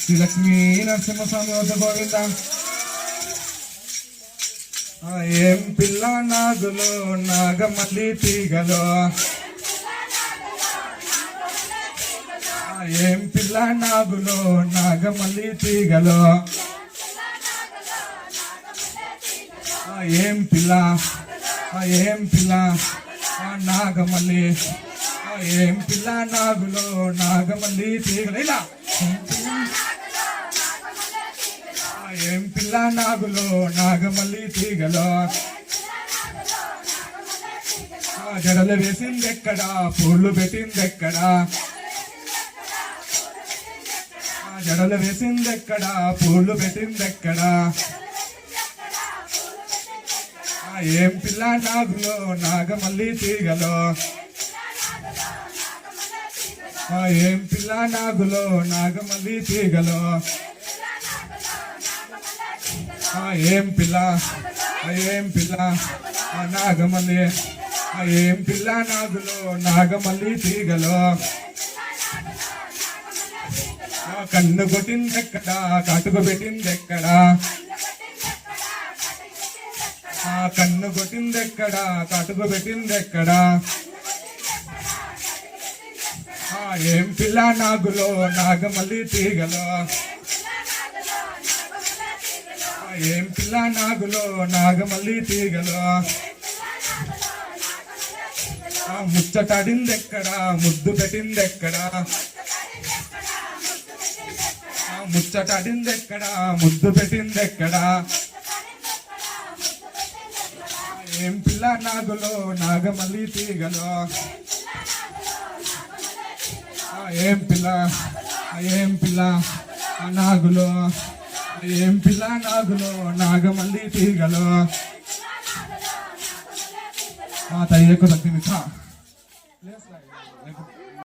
శ్రీ లక్ష్మీ నరసింహస్వామి వద్ద గోవింద. ఏం పిల్ల నాగులో నాగమల్లి తీగలో, ఏం పిల్ల నాగులో నాగమల్లి తీగలో, ఏం పిల్ల ఏం పిల్ల నాగమల్లి, ఏం పిల్ల నాగులో నాగమల్లి తీగలు. ఇలా ఏం పిల్ల నాగులో నాగమల్లి తీగలో, జడలు వేసిందెక్కడా పూలు పెట్టిందెక్కడా, జడలు వేసిందెక్కడా పూలు పెట్టిందెక్కడా, ఏం పిల్ల నాగులో నాగమల్లి తీగలో, ఏం పిల్ల నాగులో నాగమల్లి తీగలో, ఏం పిల్ల ఏం పిల్ల నాగమల్లి, ఏం పిల్ల నాగులో నాగమల్లి తీగలో, కన్ను కొట్టిందెక్కడా కాటుకు పెట్టిందెక్కడా, కన్ను కొట్టిందెక్కడా కాటుకు పెట్టిందెక్కడా, ఏం పిల్ల నాగులో నాగమల్లి తీగలో, ఏం పిల్ల నాగులో నాగమల్లి తీగలో, ముచ్చటాడిందెక్కడా ముద్దు పెట్టిందెక్కడా, ముచ్చటాడిందెక్కడా ముద్దు పెట్టిందెక్కడా, ఏం పిల్ల నాగులో నాగమల్లి తీగలో, ఏం పిల్ల ఏం పిల్ల నాగులో, ఏం పిల్ల నాగులో నాగమల్లి తీగలో. తయ్యకు తగ్గింది.